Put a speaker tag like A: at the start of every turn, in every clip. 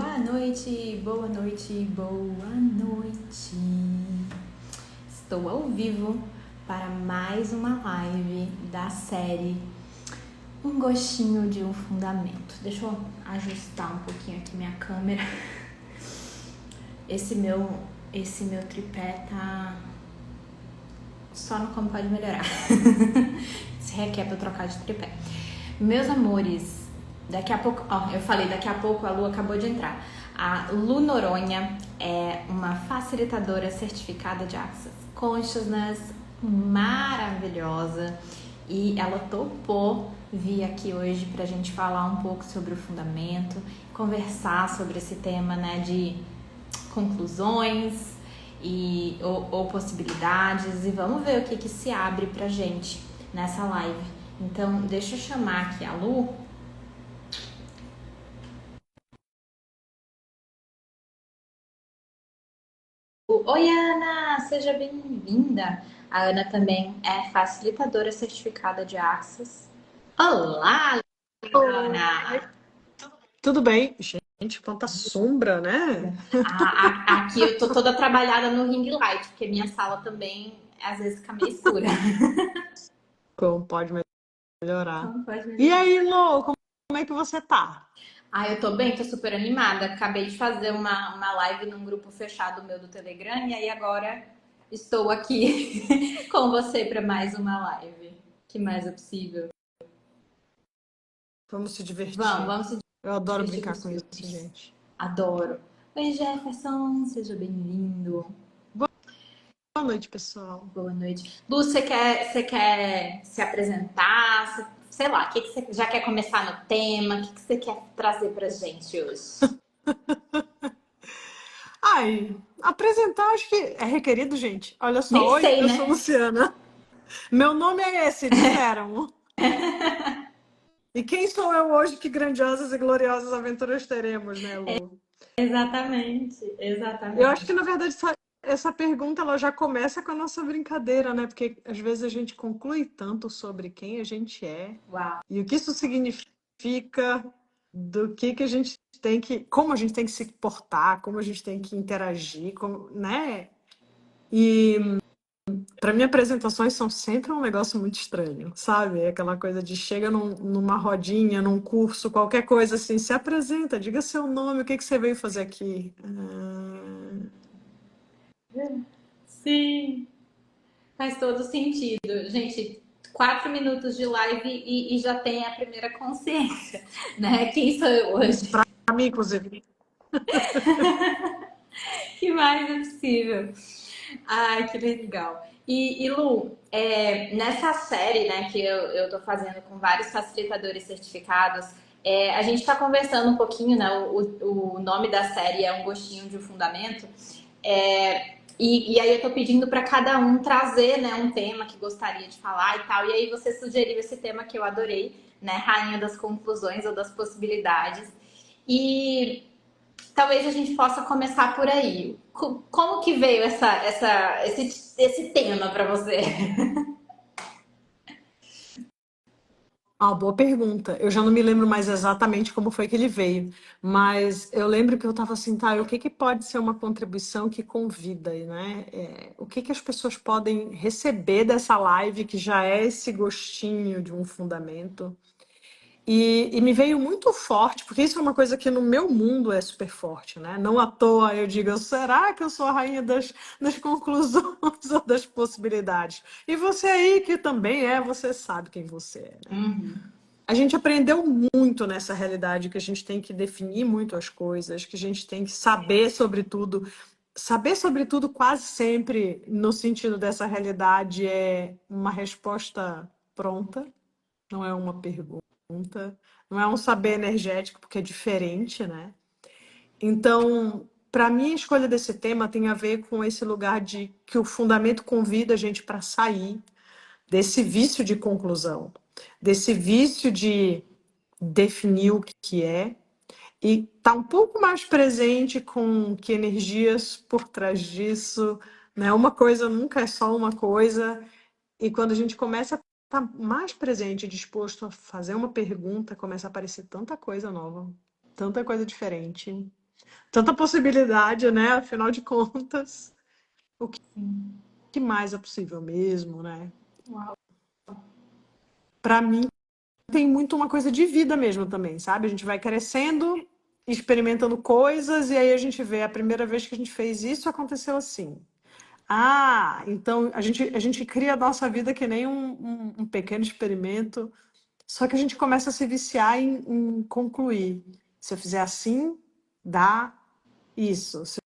A: Boa noite, boa noite, boa noite. Estou ao vivo para mais uma live da série Um Gostinho de um Fundamento. Deixa eu ajustar um pouquinho aqui minha câmera. Esse meu tripé tá só no como pode melhorar. Se requer pra eu trocar de tripé. Meus amores, daqui a pouco, daqui a pouco a Lu acabou de entrar. A Lu Noronha é uma facilitadora certificada de Access Consciousness, maravilhosa, e ela topou vir aqui hoje pra gente falar um pouco sobre o fundamento, conversar sobre esse tema, né, de conclusões ou possibilidades, e vamos ver o que se abre pra gente nessa live. Então, deixa eu chamar aqui a Lu. Oi, Ana! Seja bem-vinda. A Ana também é facilitadora certificada de Access. Olá,
B: Oi,
A: Ana!
B: tudo bem? Gente, quanta sombra, né?
A: Aqui eu tô toda trabalhada no ring light, porque minha sala também às vezes fica meio escura.
B: Como pode melhorar?
A: Como pode
B: E
A: melhorar?
B: aí, Lô, como é que você tá?
A: Eu tô bem, tô super animada. Acabei de fazer uma live num grupo fechado meu do Telegram e aí agora estou aqui com você para mais uma live. Que mais é possível?
B: Vamos se
A: Vamos,
B: divertir.
A: vamos se
B: Eu adoro
A: divertir com
B: brincar
A: os
B: com isso,
A: filmes.
B: gente.
A: Adoro. Oi, Jefferson, seja bem-vindo.
B: Boa noite, pessoal.
A: Boa noite. Lu, você quer se apresentar? Sei lá, o que você já quer começar no tema? O que você quer trazer pra gente hoje?
B: Ai, apresentar acho que é requerido, gente. Olha só,
A: Nem
B: oi,
A: sei,
B: eu sou
A: né?
B: Luciana. Meu nome é esse, disseram. E quem sou eu hoje? Que grandiosas e gloriosas aventuras teremos, né, Lu?
A: Exatamente,
B: Eu acho que,
A: exatamente.
B: na verdade, essa pergunta ela já começa com a nossa brincadeira, né? Porque às vezes a gente conclui tanto sobre quem a gente é
A: Uau.
B: e o que isso significa, do que a gente tem que, como a gente tem que se portar, como a gente tem que interagir, como, né? E para mim, apresentações são sempre um negócio muito estranho, sabe? É aquela coisa de chega numa rodinha, num curso, qualquer coisa assim, se apresenta, diga seu nome, o que você veio fazer aqui?
A: Sim, faz todo sentido. Gente, 4 minutos de live e já tem a primeira consciência, né? Quem sou eu hoje?
B: Para mim, inclusive.
A: Que mais é possível? Ai, que legal. E Lu, nessa série, né, que eu tô fazendo com vários facilitadores certificados, a gente tá conversando um pouquinho, né? O nome da série é Um Gostinho de um Fundamento. E aí eu tô pedindo para cada um trazer, né, um tema que gostaria de falar e tal. E aí você sugeriu esse tema que eu adorei, né? Rainha das conclusões ou das possibilidades. E talvez a gente possa começar por aí. Como que veio esse tema para você?
B: Ah, boa pergunta. Eu já não me lembro mais exatamente como foi que ele veio, mas eu lembro que eu estava assim, tá, o que que pode ser uma contribuição que convida, né? O que que as pessoas podem receber dessa live que já é esse gostinho de um fundamento? E me veio muito forte, porque isso é uma coisa que no meu mundo é super forte, né? Não à toa eu digo, será que eu sou a rainha das conclusões ou das possibilidades? E você aí que também é, você sabe quem você é, né?
A: Uhum.
B: A gente aprendeu muito nessa realidade que a gente tem que definir muito as coisas, que a gente tem que saber sobre tudo quase sempre no sentido dessa realidade é uma resposta pronta, não é uma pergunta, não é um saber energético, porque é diferente, né? Então, para mim, a escolha desse tema tem a ver com esse lugar de que o fundamento convida a gente para sair desse vício de conclusão, desse vício de definir o que é e tá um pouco mais presente com que energias por trás disso, né? Uma coisa nunca é só uma coisa, e quando a gente começa a estar mais presente, disposto a fazer uma pergunta, começa a aparecer tanta coisa nova, tanta coisa diferente. Tanta possibilidade, né? Afinal de contas, o que mais é possível mesmo, né?
A: Uau.
B: Para mim, tem muito uma coisa de vida mesmo também, sabe? A gente vai crescendo, experimentando coisas, e aí a gente vê a primeira vez que a gente fez isso, aconteceu assim. Ah, então a gente cria a nossa vida que nem um pequeno experimento, só que a gente começa a se viciar em concluir. Se eu fizer assim, dá isso. Se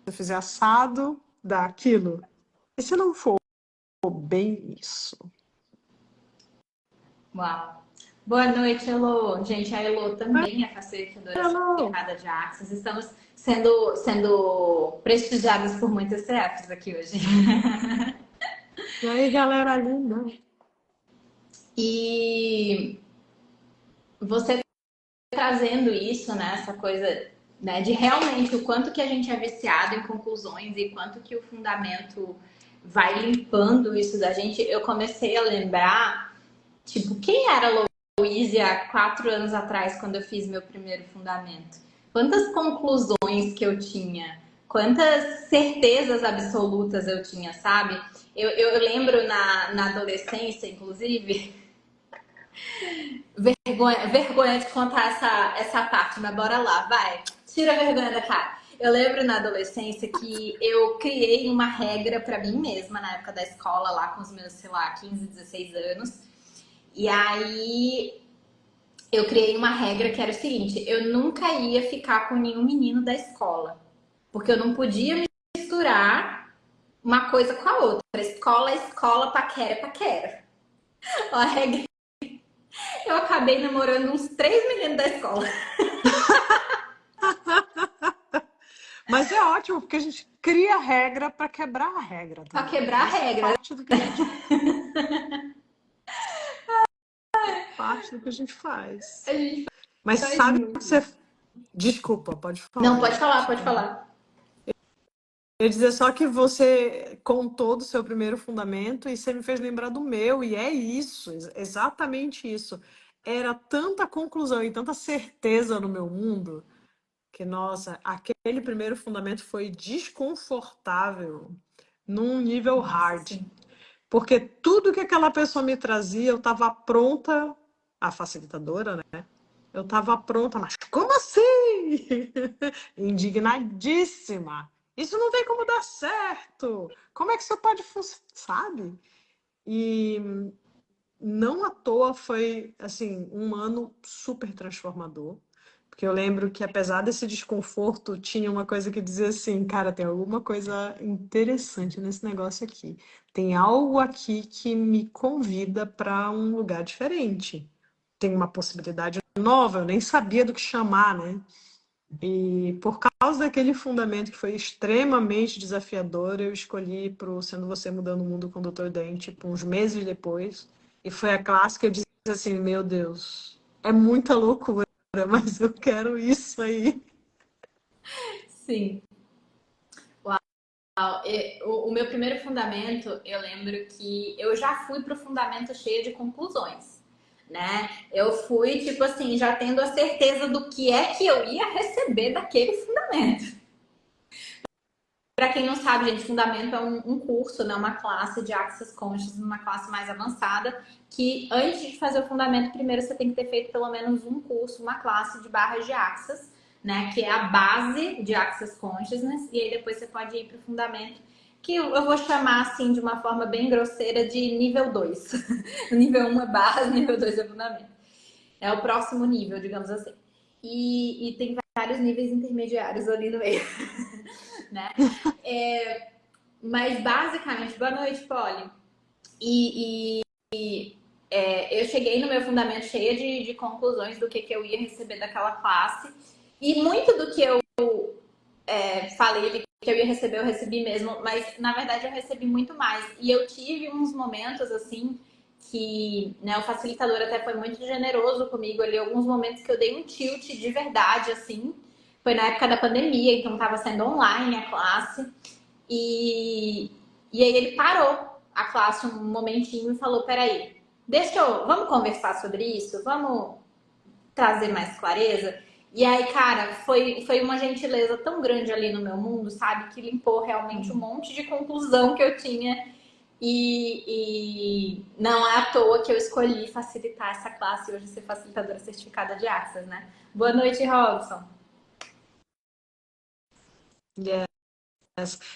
B: eu fizer assado, dá aquilo. E se não for bem isso?
A: Uau. Boa noite, Elô. Gente, a Elô também é facilitadora
B: Hello!
A: certificada de Access. Estamos sendo prestigiadas por muitas CFs aqui hoje.
B: E aí, galera linda?
A: E você trazendo isso, né, essa coisa, né, de realmente o quanto que a gente é viciado em conclusões e quanto que o fundamento vai limpando isso da gente, eu comecei a lembrar, tipo, quem era a Louise há 4 anos atrás, quando eu fiz meu primeiro fundamento? Quantas conclusões que eu tinha, quantas certezas absolutas eu tinha, sabe? Eu lembro na adolescência, inclusive, vergonha de contar essa parte, mas bora lá, vai. Tira a vergonha da cara. Eu lembro na adolescência que eu criei uma regra pra mim mesma na época da escola, lá com os meus, sei lá, 15, 16 anos. E aí eu criei uma regra que era o seguinte: eu nunca ia ficar com nenhum menino da escola, porque eu não podia misturar uma coisa com a outra. Escola é escola, paquera é paquera. A regra, eu acabei namorando uns 3 meninos da escola.
B: Mas é ótimo, porque a gente cria regra para quebrar a regra
A: Pra
B: também,
A: quebrar
B: né?
A: a
B: Isso é
A: regra.
B: parte do que a gente
A: A
B: faz.
A: gente
B: Mas
A: faz
B: sabe que
A: muito
B: você.
A: isso.
B: Desculpa, pode
A: Não,
B: falar.
A: pode falar, pode falar.
B: Eu ia dizer só que você contou do seu primeiro fundamento e você me fez lembrar do meu, e é isso, exatamente isso. Era tanta conclusão e tanta certeza no meu mundo que, nossa, aquele primeiro fundamento foi desconfortável num nível
A: Nossa,
B: hard.
A: sim.
B: Porque tudo que aquela pessoa me trazia, eu estava pronta, a facilitadora, né? Eu estava pronta, mas como assim? Indignadíssima. Isso não tem como dar certo. Como é que isso pode funcionar, sabe? E não à toa foi, assim, um ano super transformador. Porque eu lembro que, apesar desse desconforto, tinha uma coisa que dizia assim, cara, tem alguma coisa interessante nesse negócio aqui. Tem algo aqui que me convida para um lugar diferente. Tem uma possibilidade nova, eu nem sabia do que chamar, né? E por causa daquele fundamento que foi extremamente desafiador, eu escolhi para o Sendo Você Mudando o Mundo com o Dr. Dan, tipo, uns meses depois. E foi a classe que eu disse assim, meu Deus, é muita loucura, mas eu quero isso aí.
A: Sim. O meu primeiro fundamento, eu lembro que eu já fui pro fundamento cheio de conclusões, né? Eu fui, tipo assim, já tendo a certeza do que é que eu ia receber daquele fundamento. Para quem não sabe, gente, Fundamento é um curso, né, uma classe de Access Conscious, uma classe mais avançada, que antes de fazer o Fundamento, primeiro você tem que ter feito pelo menos um curso, uma classe de barras de Access, né, que é a base de Access Consciousness, e aí depois você pode ir para o Fundamento, que eu vou chamar, assim, de uma forma bem grosseira, de nível 2. Nível 1 é barras, nível 2 é Fundamento. É o próximo nível, digamos assim. E tem vários níveis intermediários ali no meio, né? É, mas basicamente, boa noite, Polly. E, eu cheguei no meu fundamento cheia de conclusões do que eu ia receber daquela classe. E muito do que eu falei que eu ia receber, eu recebi mesmo, mas na verdade eu recebi muito mais. E eu tive uns momentos assim que, né, o facilitador até foi muito generoso comigo ali, alguns momentos que eu dei um tilt de verdade, assim. Foi na época da pandemia, então estava sendo online a classe. E aí ele parou a classe um momentinho e falou: vamos conversar sobre isso? Vamos trazer mais clareza? E aí, cara, foi uma gentileza tão grande ali no meu mundo, sabe? Que limpou realmente um monte de conclusão que eu tinha. E não é à toa que eu escolhi facilitar essa classe e hoje ser facilitadora certificada de Access, né? Boa noite, Robson.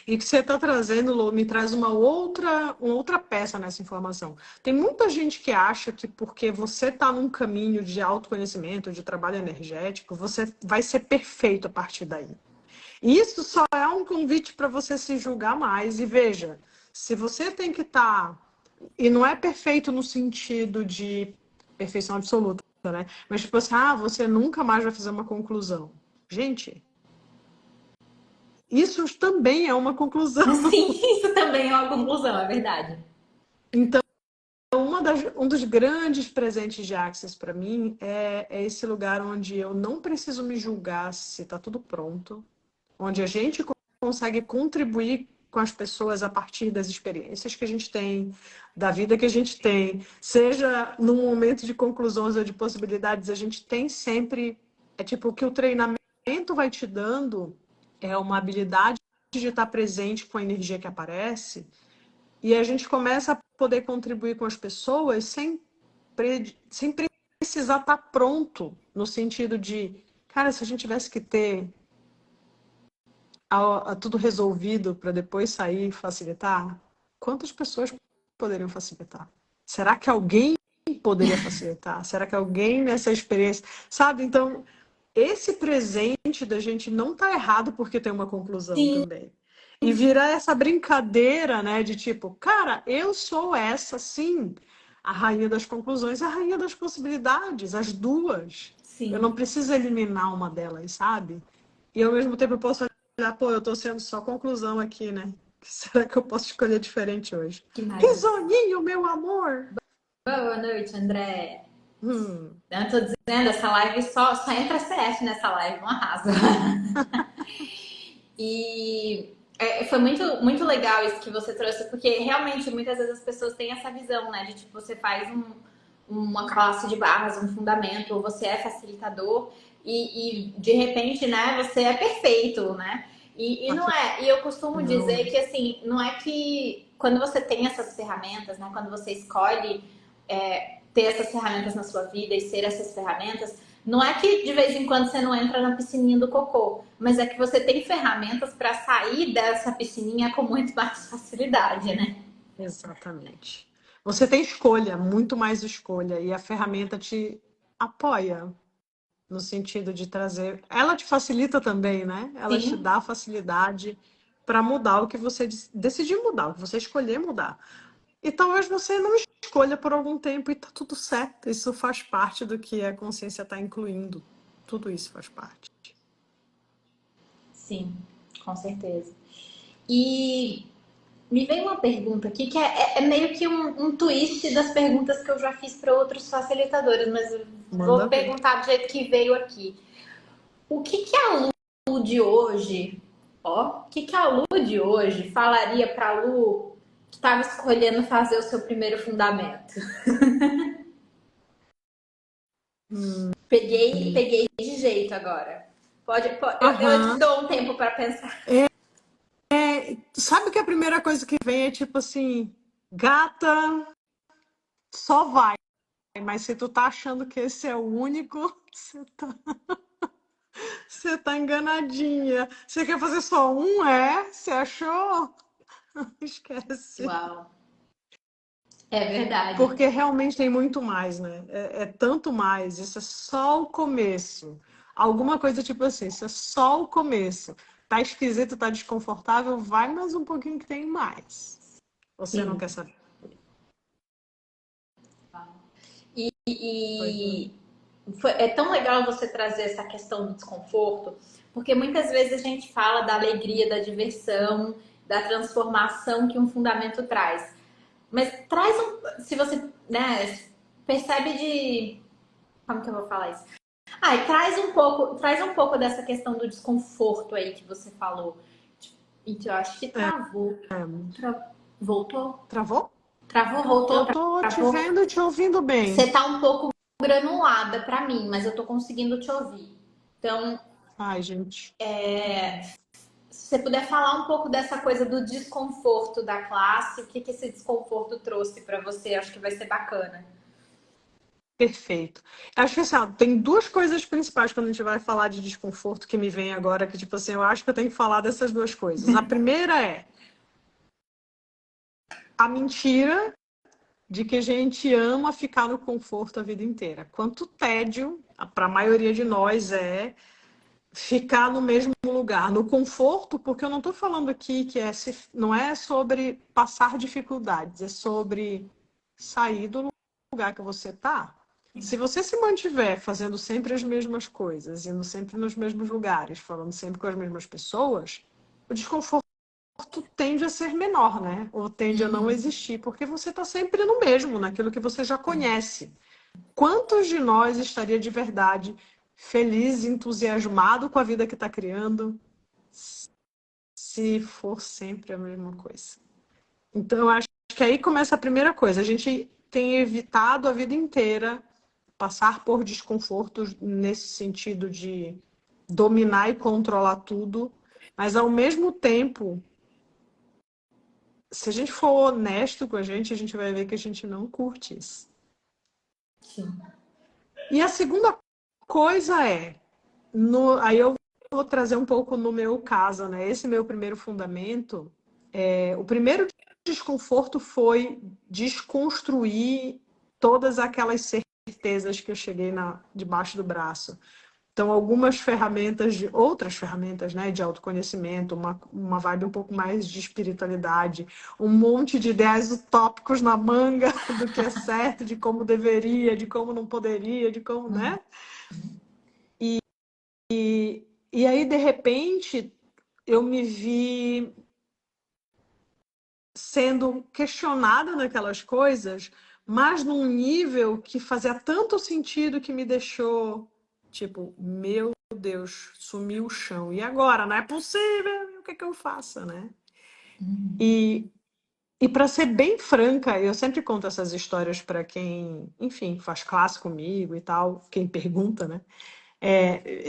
B: E o que você está trazendo, Lô, me traz uma outra peça nessa informação. Tem muita gente que acha que porque você está num caminho de autoconhecimento, de trabalho energético, você vai ser perfeito a partir daí. E isso só é um convite para você se julgar mais. E veja, se você tem que estar. E não é perfeito no sentido de perfeição absoluta, né? Mas tipo assim, você nunca mais vai fazer uma conclusão. Gente, isso também é uma conclusão.
A: Sim, isso também é uma conclusão, é verdade.
B: Então, um dos grandes presentes de Access para mim é esse lugar onde eu não preciso me julgar se está tudo pronto, onde a gente consegue contribuir com as pessoas a partir das experiências que a gente tem, da vida que a gente tem, seja num momento de conclusões ou de possibilidades, a gente tem sempre, é tipo, o que o treinamento vai te dando é uma habilidade de estar presente com a energia que aparece, e a gente começa a poder contribuir com as pessoas sem precisar estar pronto, no sentido de, cara, se a gente tivesse que ter a tudo resolvido para depois sair e facilitar, quantas pessoas poderiam facilitar? Será que alguém poderia facilitar? Será que alguém nessa experiência, sabe? Então, esse presente da gente não tá errado porque tem uma conclusão
A: Sim,
B: também. E virar essa brincadeira, né, de tipo, cara, eu sou essa, sim, a rainha das conclusões, a rainha das possibilidades, as duas. Eu
A: sim,
B: não preciso eliminar uma delas, sabe? E ao mesmo tempo eu posso olhar, pô, eu tô sendo só conclusão aqui, né? Será que eu posso escolher diferente hoje?
A: que mais?
B: Risoninho, meu amor!
A: Boa noite, André.
B: Hum,
A: Eu tô dizendo, essa live só entra CS nessa live, um arraso. E foi muito legal isso que você trouxe, porque realmente muitas vezes as pessoas têm essa visão, né? De tipo, você faz uma classe de barras, um fundamento, ou você é facilitador, e de repente, né, você é perfeito, né? E não é. E eu costumo
B: não.
A: dizer que assim, não é que quando você tem essas ferramentas, né? Quando você escolhe ter essas ferramentas na sua vida e ser essas ferramentas, não é que de vez em quando você não entra na piscininha do cocô, mas é que você tem ferramentas para sair dessa piscininha com muito mais facilidade, né?
B: Exatamente. Você tem escolha, muito mais escolha, e a ferramenta te apoia no sentido de trazer. Ela te facilita também, né? Ela te
A: Sim,
B: dá facilidade para mudar o que você decidir mudar, o que você escolher mudar. E talvez você não escolha por algum tempo e tá tudo certo. Isso faz parte do que a consciência está incluindo. Tudo isso faz parte.
A: sim, com certeza. E me veio uma pergunta aqui que é meio que um twist das perguntas que eu já fiz para outros facilitadores, mas eu vou
B: Manda ver.
A: perguntar do jeito que veio aqui. O que a Lu de hoje, o que a Lu de hoje falaria para a Lu que estava escolhendo fazer o seu primeiro fundamento? Peguei de jeito agora. Eu te
B: Aham.
A: dou um tempo para pensar.
B: Sabe que a primeira coisa que vem é tipo assim, gata, só vai. Mas se tu tá achando que esse é o único, você tá enganadinha. Você quer fazer só um, é? Você achou? Esquece.
A: Uau, é verdade.
B: Porque realmente tem muito mais, né? É tanto mais. Isso é só o começo. Alguma coisa tipo assim, isso é só o começo. Tá esquisito, tá desconfortável, vai mais um pouquinho que tem mais. Você não
A: Sim.
B: quer saber. Pois é.
A: E é tão legal você trazer essa questão do desconforto, porque muitas vezes a gente fala da alegria, da diversão, da transformação que um fundamento traz. Mas traz se você, né, percebe de, como que eu vou falar isso? E traz um pouco dessa questão do desconforto aí que você falou. Então, eu acho que travou. Voltou?
B: Travou?
A: Travou,
B: Eu
A: voltou,
B: tô te
A: travou.
B: vendo e te ouvindo bem.
A: Você tá um pouco granulada pra mim, mas eu tô conseguindo te ouvir. Então,
B: Ai, gente.
A: se você puder falar um pouco dessa coisa do desconforto da classe, o que que esse desconforto trouxe para você, acho que vai ser bacana.
B: Perfeito. Acho que assim, ó, tem duas coisas principais quando a gente vai falar de desconforto que me vem agora, que tipo assim, eu acho que eu tenho que falar dessas duas coisas. A primeira é a mentira de que a gente ama ficar no conforto a vida inteira. Quanto tédio, para a maioria de nós, é ficar no mesmo lugar, no conforto, porque eu não estou falando aqui que não é sobre passar dificuldades, é sobre sair do lugar que você está. Se você se mantiver fazendo sempre as mesmas coisas, indo sempre nos mesmos lugares, falando sempre com as mesmas pessoas, o desconforto tende a ser menor, né? Ou tende a não existir, porque você está sempre no mesmo, naquilo que você já conhece. Quantos de nós estaria de verdade feliz, entusiasmado com a vida que está criando, se for sempre a mesma coisa? Então, eu acho que aí começa a primeira coisa. A gente tem evitado a vida inteira passar por desconfortos nesse sentido de dominar e controlar tudo, mas ao mesmo tempo, se a gente for honesto com a gente vai ver que a gente não curte isso.
A: Sim.
B: E a segunda coisa aí eu vou trazer um pouco no meu caso, né? Esse meu primeiro fundamento, o primeiro desconforto foi desconstruir todas aquelas certezas que eu cheguei debaixo do braço. Então, outras ferramentas, né, de autoconhecimento, uma vibe um pouco mais de espiritualidade, um monte de ideias utópicos na manga do que é certo, de como deveria, de como não poderia, de como, né? E aí, de repente, eu me vi sendo questionada naquelas coisas, mas num nível que fazia tanto sentido que me deixou, tipo, meu Deus, sumiu o chão. E agora? Não é possível. O que é que eu faço, né? E para ser bem franca, eu sempre conto essas histórias para quem, enfim, faz classe comigo e tal, quem pergunta, né?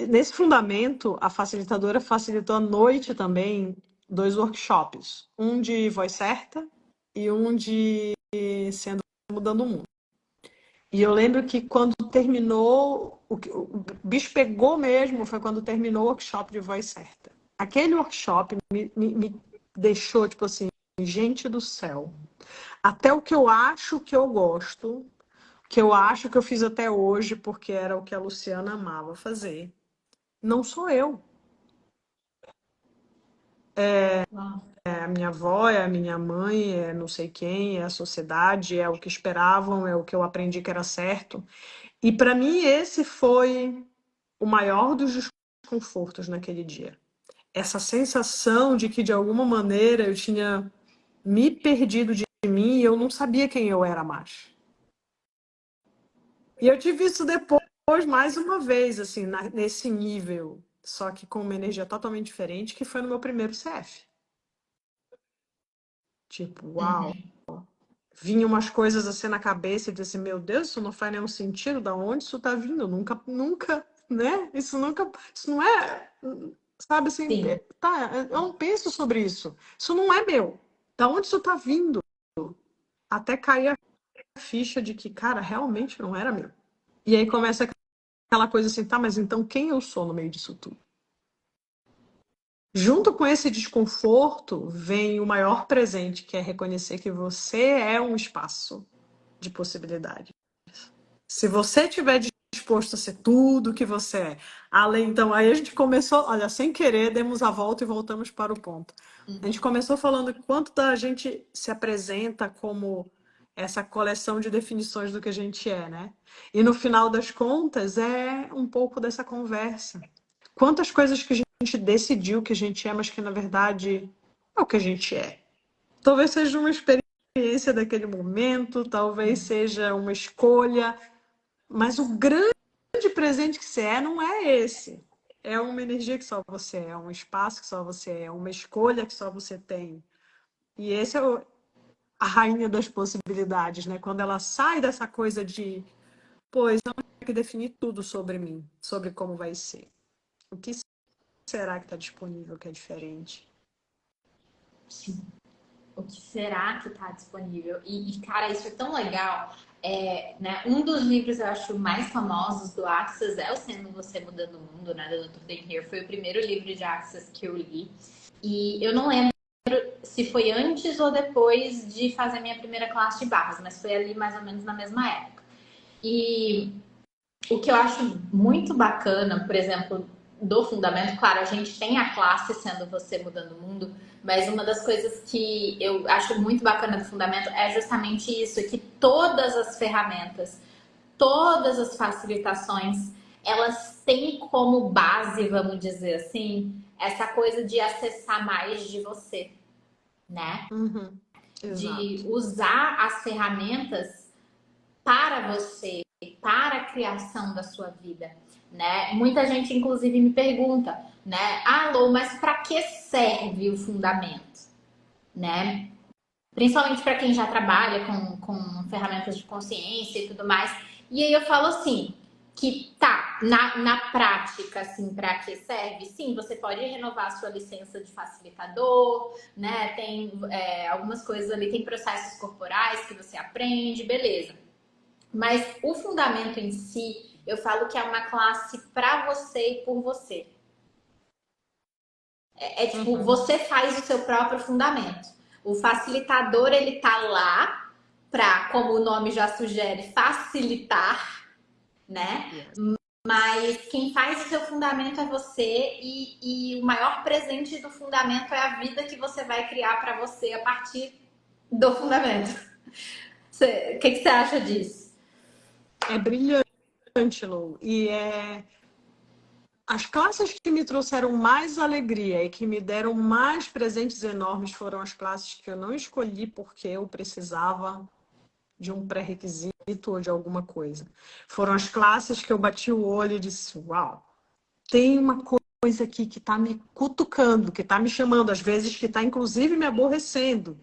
B: Nesse fundamento, a facilitadora facilitou à noite também 2 workshops, um de voz certa e um de sendo mudando o mundo. E eu lembro que quando terminou, o bicho pegou mesmo, foi quando terminou o workshop de voz certa. Aquele workshop me deixou, tipo assim, gente do céu. Até o que eu acho que eu gosto, que eu acho que eu fiz até hoje, porque era o que a Luciana amava fazer. Não sou eu.
A: Uau.
B: É a minha avó, é a minha mãe, é não sei quem, é a sociedade, é o que esperavam, é o que eu aprendi que era certo. E para mim esse foi o maior dos desconfortos naquele dia. Essa sensação de que de alguma maneira eu tinha me perdido de mim e eu não sabia quem eu era mais. E eu tive isso depois, mais uma vez, assim, nesse nível, só que com uma energia totalmente diferente, que foi no meu primeiro CF. Tipo, uau. Vinha umas coisas assim na cabeça e disse, meu Deus, isso não faz nenhum sentido, da onde isso tá vindo? Nunca, né? Isso não é, sabe assim,
A: Sim.
B: tá, eu não penso sobre isso. Isso não é meu. Da onde isso tá vindo? Até cair a ficha de que, cara, realmente não era meu. E aí começa aquela coisa assim, tá, mas então quem eu sou no meio disso tudo? Junto com esse desconforto vem o maior presente, que é reconhecer que você é um espaço de possibilidade. Se você estiver disposto a ser tudo que você é, além, então, aí a gente começou, olha, sem querer, demos a volta e voltamos para o ponto. A gente começou falando quanto da gente se apresenta como essa coleção de definições do que a gente é, né? E no final das contas é um pouco dessa conversa. Quantas coisas que a gente decidiu que a gente é, mas que na verdade é o que a gente é. Talvez seja uma experiência daquele momento, talvez seja uma escolha, mas o grande presente que você é não é esse. É uma energia que só você é, um espaço que só você é, uma escolha que só você tem. E esse é a rainha das possibilidades, né? Quando ela sai dessa coisa de, pois, eu tenho que definir tudo sobre mim, sobre como vai ser. O que será que está disponível que é diferente?
A: Sim. O que será que está disponível? Cara, isso é tão legal. Né, um dos livros eu acho mais famosos do Access é o Sendo Você Mudando o Mundo, né, do Dr. Dan Hare. Foi o primeiro livro de Access que eu li. E eu não lembro se foi antes ou depois de fazer minha primeira classe de barras, mas foi ali mais ou menos na mesma época. E o que eu acho muito bacana, por exemplo, do fundamento, claro, a gente tem a classe Sendo Você Mudando o Mundo, mas uma das coisas que eu acho muito bacana do fundamento é justamente isso, que todas as ferramentas, todas as facilitações, elas têm como base, vamos dizer assim, essa coisa de acessar mais de você, né?
B: Uhum,
A: De
B: exato.
A: usar as ferramentas para você, para a criação da sua vida, né? Muita gente, inclusive, me pergunta, né? Ah, Lô, mas para que serve o fundamento, né? Principalmente para quem já trabalha com ferramentas de consciência e tudo mais. E aí eu falo assim, que tá, na prática, assim, para que serve? Sim, você pode renovar a sua licença de facilitador, né? Tem algumas coisas ali, tem processos corporais que você aprende, beleza. Mas o fundamento em si, eu falo que é uma classe para você e por você. Tipo,
B: Uhum.
A: você faz o seu próprio fundamento. O facilitador, ele tá lá para, como o nome já sugere, facilitar, né?
B: Yes.
A: Mas quem faz o seu fundamento é você e o maior presente do fundamento é a vida que você vai criar para você a partir do fundamento. O que você acha disso?
B: É brilhante, Lou. As classes que me trouxeram mais alegria e que me deram mais presentes enormes foram as classes que eu não escolhi porque eu precisava de um pré-requisito ou de alguma coisa. Foram as classes que eu bati o olho e disse: Uau, tem uma coisa aqui que está me cutucando, que está me chamando, às vezes que está inclusive me aborrecendo.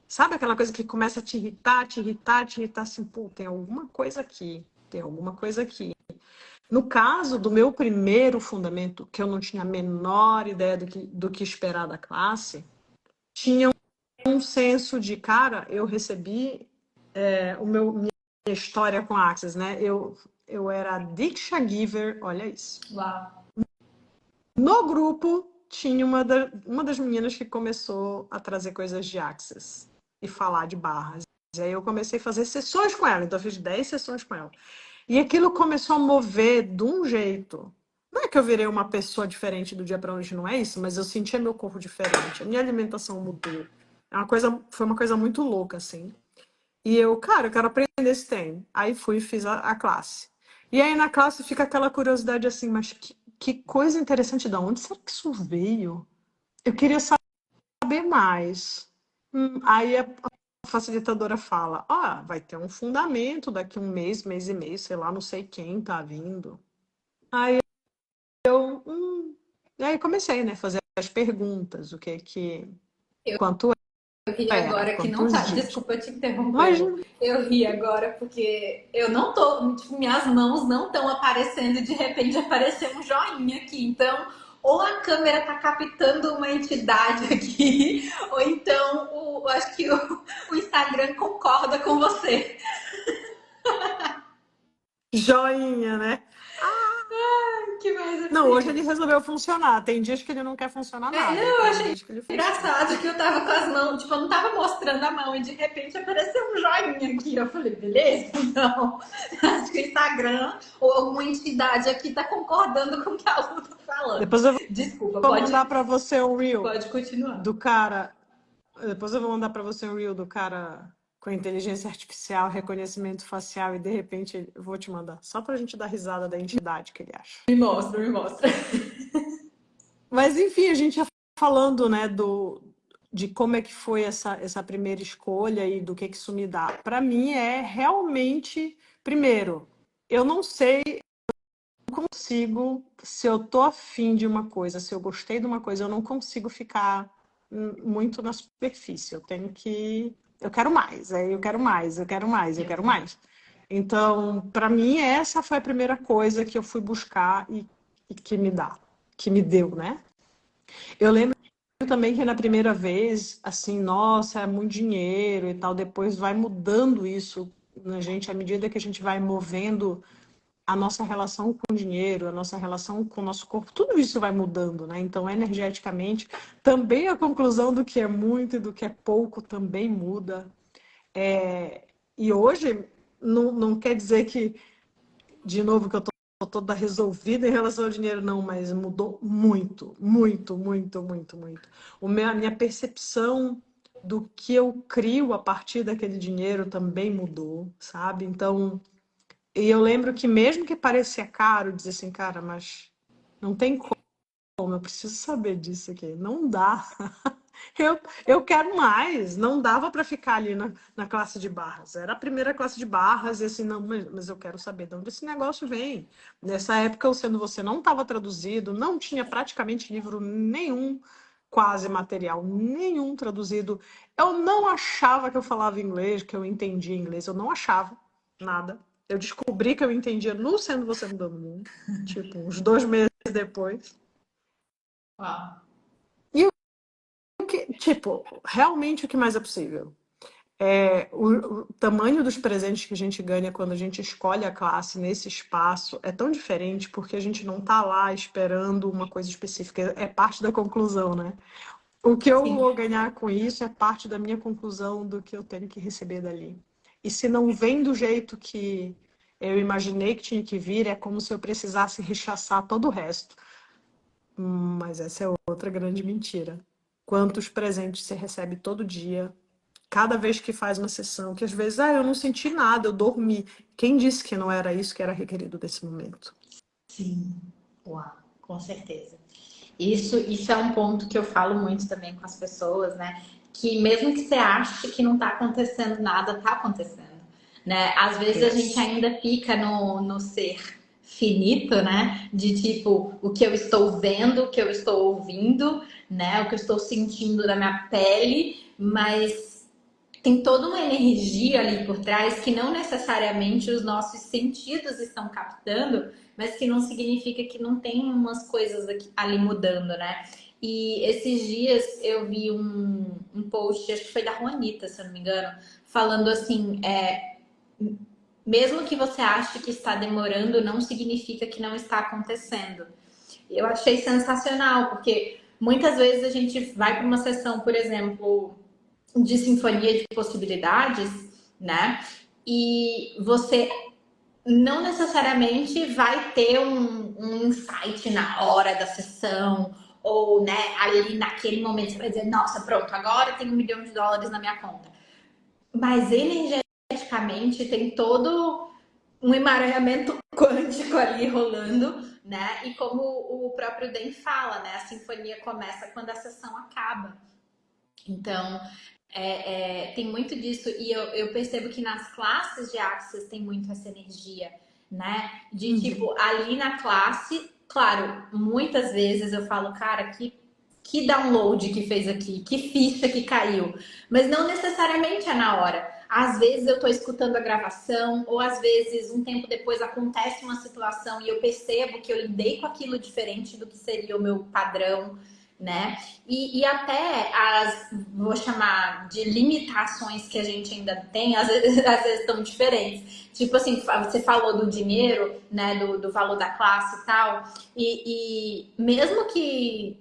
B: Sabe aquela coisa que começa a te irritar, te irritar, te irritar, assim, pô, tem alguma coisa aqui, tem alguma coisa aqui. No caso do meu primeiro fundamento, que eu não tinha a menor ideia do que esperar da classe, tinha um senso de, cara, eu recebi minha história com a Access, né? Eu era Diksha Giver, olha isso.
A: Uau.
B: No grupo, tinha uma das meninas que começou a trazer coisas de Access e falar de barras. E aí eu comecei a fazer sessões com ela, então eu fiz 10 sessões com ela. E aquilo começou a mover de um jeito. Não é que eu virei uma pessoa diferente do dia para noite, não é isso, mas eu sentia meu corpo diferente, a minha alimentação mudou. Foi uma coisa muito louca, assim. E eu, cara, eu quero aprender esse trem. Aí fui e fiz a classe. E aí na classe fica aquela curiosidade assim, mas que coisa interessante, da onde será que isso veio? Eu queria saber mais. Aí a facilitadora fala, vai ter um fundamento daqui um mês, mês e meio, sei lá, não sei quem tá vindo. Aí e aí comecei, né, fazer as perguntas, quanto
A: Eu ri
B: era,
A: agora que não
B: quantos
A: tá.
B: dias.
A: Desculpa te interromper,
B: Mas
A: Lu. Eu ri agora porque eu não tô. Tipo, minhas mãos não estão aparecendo e de repente apareceu um joinha aqui. Então, ou a câmera tá captando uma entidade aqui, ou então acho que o Instagram concorda com você.
B: joinha, né?
A: Que mais
B: Não, hoje ele
A: assim?
B: resolveu funcionar. Tem dias que ele não quer funcionar
A: Não,
B: nada, e
A: eu
B: tem
A: achei
B: dias que ele funciona.
A: engraçado que eu tava com as mãos, tipo, eu não tava mostrando a mão e de repente apareceu um joinha aqui. Eu falei, beleza, então, acho que o Instagram ou alguma entidade aqui tá concordando com o que a Lu tá falando.
B: Depois eu
A: Desculpa,
B: vou mandar para você um reel
A: pode continuar.
B: do cara. Depois eu vou mandar para você um reel do cara com inteligência artificial, reconhecimento facial, e de repente eu vou te mandar. Só pra gente dar risada da entidade que ele acha.
A: Me mostra, me mostra.
B: Mas enfim, a gente ia falando, né, de como é que foi essa primeira escolha e do que isso me dá. Para mim é realmente, primeiro, eu não sei, consigo, se eu tô afim de uma coisa, se eu gostei de uma coisa, eu não consigo ficar muito na superfície. Eu quero mais, aí eu quero mais, eu quero mais, eu quero mais. Então, para mim, essa foi a primeira coisa que eu fui buscar e que me dá. que me deu, né? Eu lembro também que na primeira vez, assim, nossa, é muito dinheiro e tal, depois vai mudando isso na gente à medida que a gente vai movendo a nossa relação com o dinheiro, a nossa relação com o nosso corpo, tudo isso vai mudando, né? Então, energeticamente, também a conclusão do que é muito e do que é pouco também muda. E hoje, não quer dizer que, de novo, que eu tô toda resolvida em relação ao dinheiro, não, mas mudou muito, muito, muito, muito, muito. A minha percepção do que eu crio a partir daquele dinheiro também mudou, sabe? Então, e eu lembro que mesmo que parecia caro, dizer assim, cara, mas não tem como, eu preciso saber disso aqui. Não dá. Eu quero mais. Não dava para ficar ali na classe de barras. Era a primeira classe de barras, e assim, não, mas eu quero saber de onde esse negócio vem. Nessa época, o Sendo Você não estava traduzido, não tinha praticamente livro nenhum, quase material nenhum traduzido. Eu não achava que eu falava inglês, que eu entendia inglês. Eu não achava nada. Eu descobri que eu entendia no Sendo Você Mudando o Mundo, tipo, uns 2 meses depois.
A: Uau.
B: E tipo, realmente o que mais é possível? O tamanho dos presentes que a gente ganha quando a gente escolhe a classe nesse espaço é tão diferente porque a gente não está lá esperando uma coisa específica, é parte da conclusão, né? O que eu
A: Sim.
B: vou ganhar com isso é parte da minha conclusão do que eu tenho que receber dali. E se não vem do jeito que eu imaginei que tinha que vir, é como se eu precisasse rechaçar todo o resto. Mas essa é outra grande mentira. Quantos presentes você recebe todo dia, cada vez que faz uma sessão, que às vezes, eu não senti nada, eu dormi. Quem disse que não era isso que era requerido nesse momento?
A: Sim. Uau, com certeza. Isso é um ponto que eu falo muito também com as pessoas, né? Que mesmo que você ache que não tá acontecendo nada, tá acontecendo, né? Às vezes a gente
B: Yes.
A: ainda fica no ser finito, né? De tipo, o que eu estou vendo, o que eu estou ouvindo, né? O que eu estou sentindo na minha pele, mas tem toda uma energia ali por trás que não necessariamente os nossos sentidos estão captando, mas que não significa que não tem umas coisas ali mudando, né? E esses dias eu vi um post, acho que foi da Juanita, se eu não me engano, falando assim, mesmo que você ache que está demorando, não significa que não está acontecendo. Eu achei sensacional, porque muitas vezes a gente vai para uma sessão, por exemplo, de sinfonia de possibilidades, né? E você não necessariamente vai ter um insight na hora da sessão, ou né, ali naquele momento você vai dizer, nossa, pronto, agora eu tenho US$ 1 milhão na minha conta. Mas energeticamente tem todo um emaranhamento quântico ali rolando, né? E como o próprio Dan fala, né? A sinfonia começa quando a sessão acaba. Então, tem muito disso, e eu percebo que nas classes de Axis tem muito essa energia, né? De tipo, ali na classe, claro, muitas vezes eu falo, cara, que download que fez aqui, que ficha que caiu, mas não necessariamente é na hora. Às vezes eu tô escutando a gravação, ou às vezes um tempo depois acontece uma situação e eu percebo que eu lidei com aquilo diferente do que seria o meu padrão, né? E até vou chamar de limitações que a gente ainda tem, às vezes, às vezes estão diferentes. Tipo assim, você falou do dinheiro, né, do valor da classe e tal, e mesmo que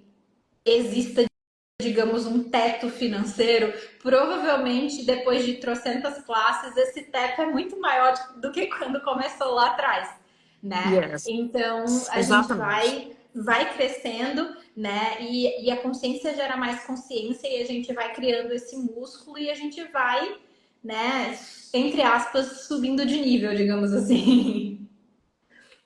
A: exista, digamos, um teto financeiro, provavelmente depois de trocentas classes, esse teto é muito maior do que quando começou lá atrás, né?
B: Yes,
A: Então a gente
B: exatamente.
A: vai crescendo, né? E a consciência gera mais consciência e a gente vai criando esse músculo e a gente vai, né, entre aspas, subindo de nível, digamos assim.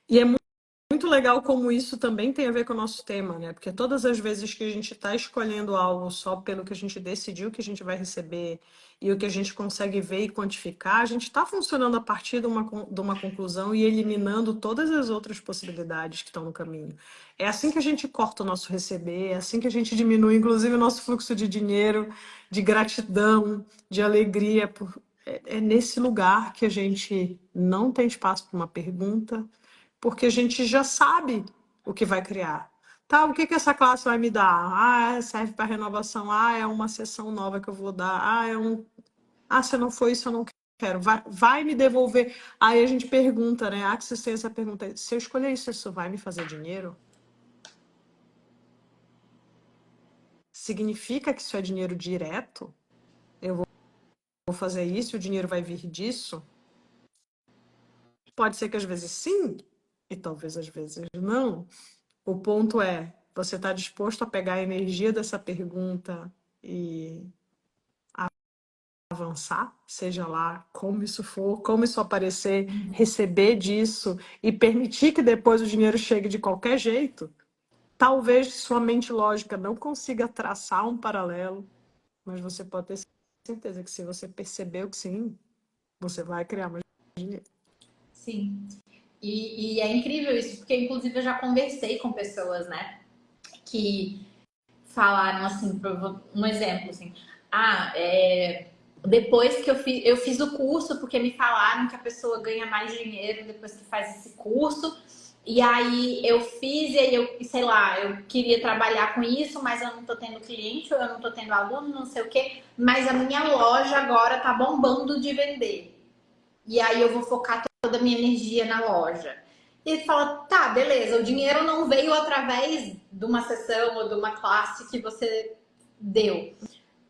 B: E é muito legal como isso também tem a ver com o nosso tema, né? Porque todas as vezes que a gente está escolhendo algo só pelo que a gente decidiu que a gente vai receber e o que a gente consegue ver e quantificar, a gente está funcionando a partir de uma conclusão e eliminando todas as outras possibilidades que estão no caminho. É assim que a gente corta o nosso receber, é assim que a gente diminui, inclusive, o nosso fluxo de dinheiro, de gratidão, de alegria. É nesse lugar que a gente não tem espaço para uma pergunta, porque a gente já sabe o que vai criar. Tá, o que que essa classe vai me dar? Ah, serve para renovação. Ah, é uma sessão nova que eu vou dar. Ah, se não for isso, eu não quero. Vai me devolver. Aí a gente pergunta, né? A Axis tem essa pergunta. Se eu escolher isso, isso vai me fazer dinheiro? Significa que isso é dinheiro direto? Eu vou fazer isso e o dinheiro vai vir disso? Pode ser que às vezes sim, e talvez às vezes não. O ponto é, você está disposto a pegar a energia dessa pergunta e avançar, seja lá como isso for, como isso aparecer, receber disso e permitir que depois o dinheiro chegue de qualquer jeito? Talvez sua mente lógica não consiga traçar um paralelo, mas você pode ter certeza que se você percebeu que sim, você vai criar mais dinheiro.
A: Sim. E é incrível isso, porque inclusive eu já conversei com pessoas, né, que falaram assim, um exemplo assim, depois que eu fiz o curso, porque me falaram que a pessoa ganha mais dinheiro depois que faz esse curso, e aí eu fiz, e aí eu, sei lá, eu queria trabalhar com isso, mas eu não tô tendo cliente, ou eu não tô tendo aluno, não sei o quê, mas a minha loja agora tá bombando de vender. E aí eu vou focar toda a minha energia na loja. E ele fala, tá, beleza, o dinheiro não veio através de uma sessão ou de uma classe que você deu,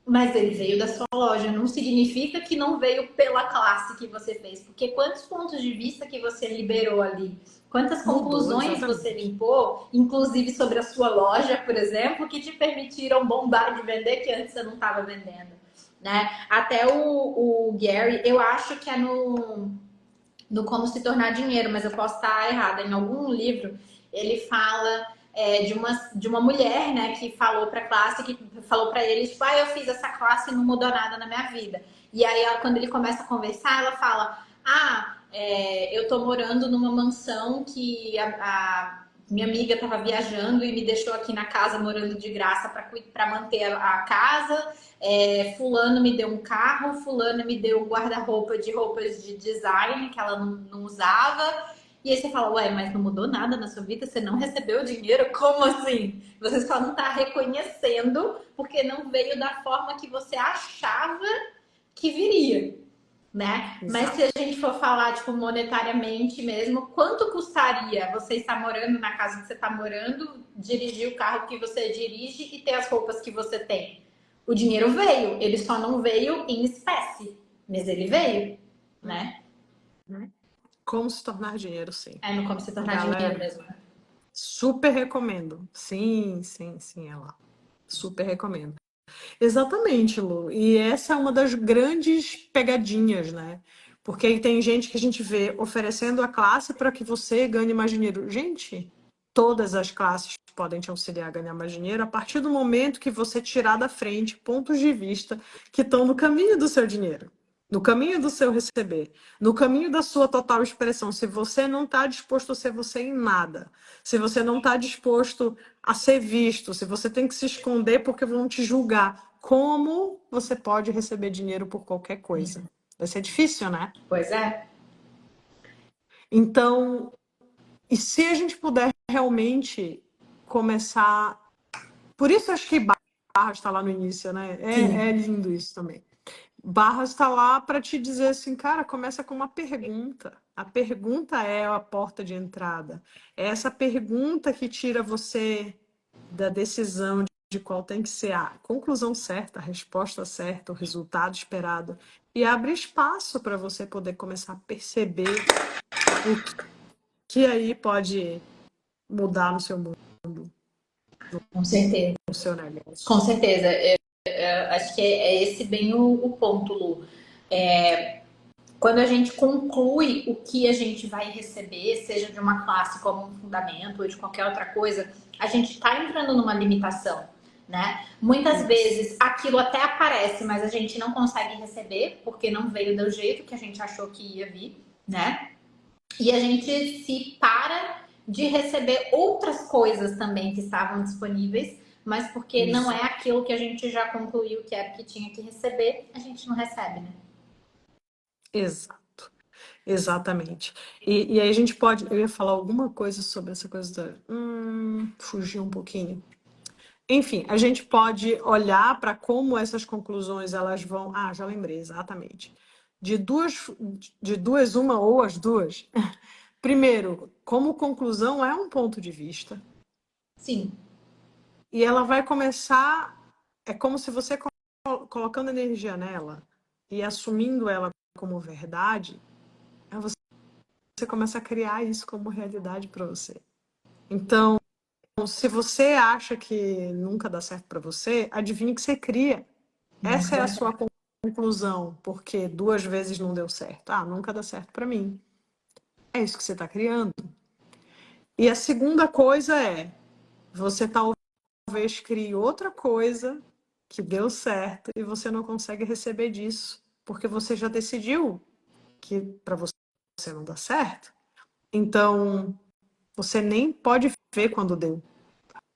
A: mas ele veio da sua loja. Não significa que não veio pela classe que você fez, porque quantos pontos de vista que você liberou ali? Quantas
B: Mudou,
A: conclusões você
B: exatamente.
A: limpou, inclusive sobre a sua loja, por exemplo, que te permitiram bombar de vender que antes você não estava vendendo, né? Até o Gary, eu acho que é no Como Se Tornar Dinheiro, mas eu posso estar errada. Em algum livro, ele fala de uma mulher, né, que falou para a classe, que falou para ele, tipo, eu fiz essa classe e não mudou nada na minha vida. E aí, quando ele começa a conversar, ela fala, eu tô morando numa mansão que a minha amiga estava viajando e me deixou aqui na casa morando de graça para manter a casa. Fulano me deu um carro, fulano me deu um guarda-roupa de roupas de design que ela não usava. E aí você fala, ué, mas não mudou nada na sua vida? Você não recebeu dinheiro? Como assim? Você só não está reconhecendo porque não veio da forma que você achava que viria, né? Mas se
B: Exato.
A: a gente for falar, tipo, monetariamente mesmo, quanto custaria você estar morando na casa que você está morando, dirigir o carro que você dirige e ter as roupas que você tem? O dinheiro veio, ele só não veio em espécie, mas ele veio, né?
B: Como se tornar dinheiro, sim.
A: É no Como Se Tornar Dinheiro
B: Galera,
A: mesmo.
B: super recomendo. Sim, sim, sim, é lá. Super recomendo. Exatamente, Lu. E essa é uma das grandes pegadinhas, né? Porque aí tem gente que a gente vê oferecendo a classe para que você ganhe mais dinheiro. Gente, todas as classes podem te auxiliar a ganhar mais dinheiro a partir do momento que você tirar da frente pontos de vista que estão no caminho do seu dinheiro, no caminho do seu receber, no caminho da sua total expressão. Se você não está disposto a ser você em nada, se você não está disposto a ser visto, se você tem que se esconder porque vão te julgar, como você pode receber dinheiro por qualquer coisa? Vai ser difícil, né?
A: Pois é.
B: Então, e se a gente puder realmente começar. Por isso acho que Barras está lá no início, né? É
A: Sim.
B: lindo isso também. Barras está lá para te dizer assim, cara, começa com uma pergunta. A pergunta é a porta de entrada. É essa pergunta que tira você da decisão de qual tem que ser a conclusão certa, a resposta certa, o resultado esperado. E abre espaço para você poder começar a perceber o que aí pode mudar no seu mundo,
A: Com certeza.
B: no seu
A: Com
B: negócio.
A: certeza. Acho que é esse bem o ponto, Lu. Quando a gente conclui o que a gente vai receber, seja de uma classe como um fundamento ou de qualquer outra coisa, a gente está entrando numa limitação, né? Muitas
B: Isso.
A: vezes aquilo até aparece, mas a gente não consegue receber porque não veio do jeito que a gente achou que ia vir, né? E a gente se para de receber outras coisas também que estavam disponíveis, mas porque não é
B: Exato.
A: aquilo que a gente já concluiu que era que tinha que receber, a gente não recebe, né?
B: Exato. Exatamente. E aí a gente pode. Eu ia falar alguma coisa sobre essa coisa da. Fugir um pouquinho. Enfim, a gente pode olhar para como essas conclusões elas vão. Ah, já lembrei, exatamente. De duas, uma ou as duas. Primeiro, como conclusão é um ponto de vista.
A: Sim.
B: E ela vai começar. É como se você colocando energia nela e assumindo ela como verdade, aí você começa a criar isso como realidade para você. Então, se você acha que nunca dá certo para você, adivinha que você cria.
A: Nunca
B: Essa é a
A: dá
B: sua
A: certo.
B: conclusão, porque 2 vezes não deu certo. Ah, nunca dá certo para mim. É isso que você está criando. E a segunda coisa é, você talvez crie outra coisa que deu certo e você não consegue receber disso, porque você já decidiu que para você não dá certo. Então, você nem pode ver quando deu,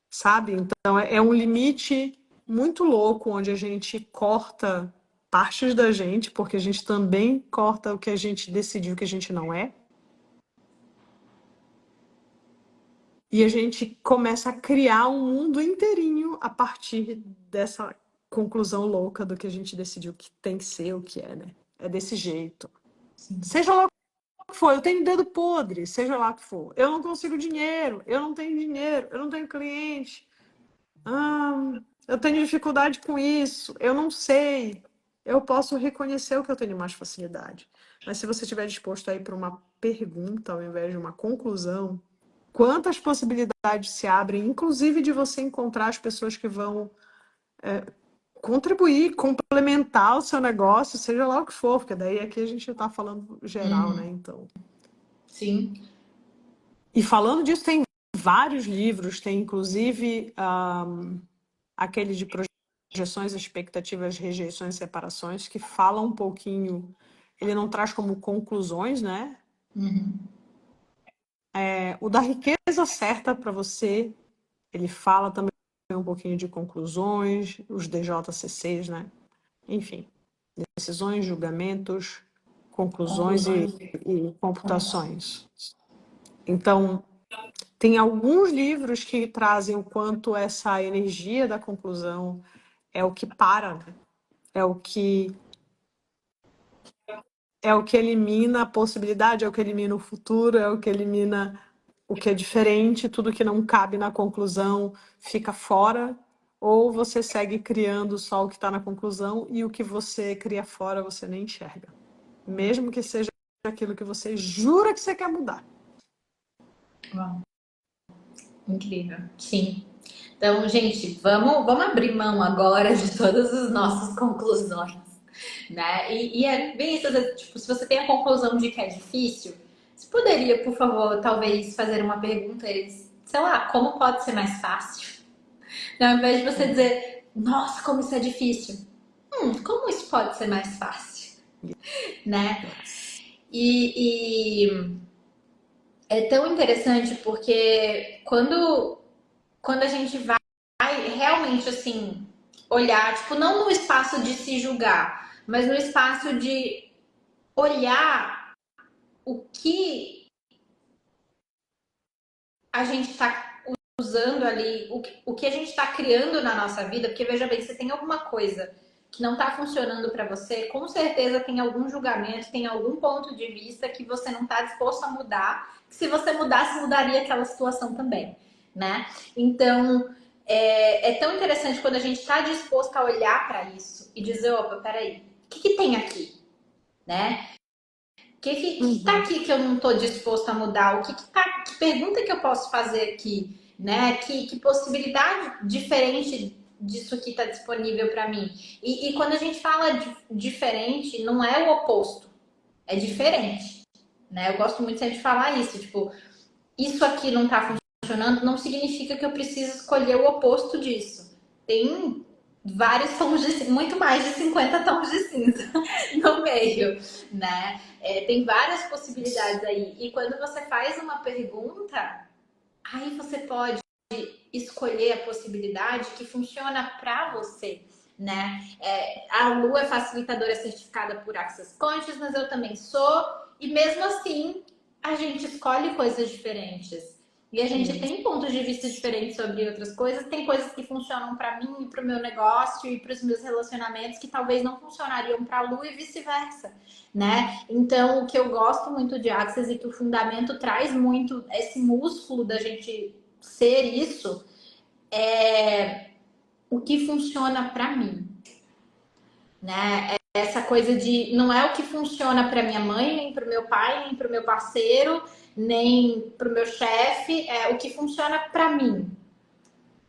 B: sabe? Então, é um limite muito louco onde a gente corta partes da gente, porque a gente também corta o que a gente decidiu que a gente não é. E a gente começa a criar um mundo inteirinho a partir dessa conclusão louca do que a gente decidiu que tem que ser o que é, né? É desse jeito.
A: Sim.
B: Seja lá o que for, eu tenho dedo podre, seja lá o que for. Eu não consigo dinheiro, eu não tenho dinheiro, eu não tenho cliente. Eu tenho dificuldade com isso, eu não sei. Eu posso reconhecer o que eu tenho mais facilidade. Mas se você estiver disposto a ir para uma pergunta ao invés de uma conclusão, quantas possibilidades se abrem, inclusive de você encontrar as pessoas que vão contribuir, complementar o seu negócio, seja lá o que for, porque daí aqui a gente está falando geral, né? Então.
A: Sim.
B: E falando disso, tem vários livros, tem inclusive aquele de projeções, expectativas, rejeições e separações, que fala um pouquinho, ele não traz como conclusões, né? O da riqueza certa para você, ele fala também um pouquinho de conclusões, os DJCCs, né? Enfim, decisões, julgamentos, conclusões
A: Conclusões.
B: e computações. Então, tem alguns livros que trazem o quanto essa energia da conclusão é o que para, né? É o que elimina a possibilidade, é o que elimina o futuro, é o que elimina o que é diferente, tudo que não cabe na conclusão fica fora, ou você segue criando só o que está na conclusão e o que você cria fora você nem enxerga. Mesmo que seja aquilo que você jura que você quer mudar.
A: Uau, incrível. Sim. Então, gente, vamos abrir mão agora de todas as nossas conclusões, né? E é bem isso, tipo, se você tem a conclusão de que é difícil, você poderia, por favor, talvez fazer uma pergunta, sei lá, como pode ser mais fácil? Ao invés de você dizer, nossa, como isso é difícil. Como isso pode ser mais fácil, né?
B: Yes.
A: E é tão interessante porque quando a gente vai realmente assim olhar, tipo, não no espaço de se julgar, mas no espaço de olhar o que a gente está usando ali, o que a gente está criando na nossa vida, porque veja bem, se tem alguma coisa que não está funcionando para você, com certeza tem algum julgamento, tem algum ponto de vista que você não está disposto a mudar. Que se você mudasse, mudaria aquela situação também, né? Então, é tão interessante quando a gente está disposto a olhar para isso e dizer, opa, peraí, o que tem aqui, né? Que tá aqui que eu não estou disposto a mudar? Que pergunta que eu posso fazer aqui, né? Que possibilidade diferente disso aqui está disponível para mim? E quando a gente fala de diferente, não é o oposto, é diferente, né? Eu gosto muito sempre de falar isso, tipo, isso aqui não está funcionando, não significa que eu preciso escolher o oposto disso. Tem vários tons de muito mais de 50 tons de cinza no meio, né? Tem várias possibilidades aí. E quando você faz uma pergunta, aí você pode escolher a possibilidade que funciona para você, né? A Lu é facilitadora certificada por Access Consciousness, eu também sou. E mesmo assim, a gente escolhe coisas diferentes. E a gente
B: Sim.
A: tem pontos de vista diferentes sobre outras coisas. Tem coisas que funcionam para mim e para o meu negócio e para os meus relacionamentos que talvez não funcionariam para a Lu e vice-versa, né? Então, o que eu gosto muito de Access e que o fundamento traz muito esse músculo da gente ser isso é o que funciona para mim, né? Essa coisa de não é o que funciona para minha mãe, nem para o meu pai, nem para o meu parceiro, nem para o meu chefe, é o que funciona para mim.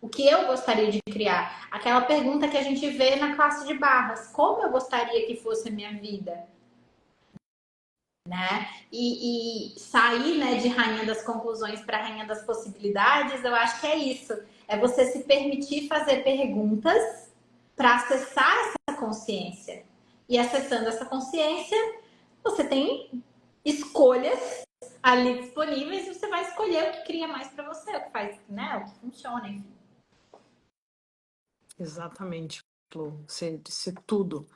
A: O que eu gostaria de criar? Aquela pergunta que a gente vê na classe de barras: como eu gostaria que fosse a minha vida? Né? E sair, né, de rainha das conclusões para rainha das possibilidades, eu acho que é isso. É você se permitir fazer perguntas para acessar essa consciência. E acessando essa consciência, você tem escolhas ali disponíveis e você vai escolher o que cria mais para você, o que faz, né, o que funciona, enfim.
B: Exatamente, Lu. Você disse tudo.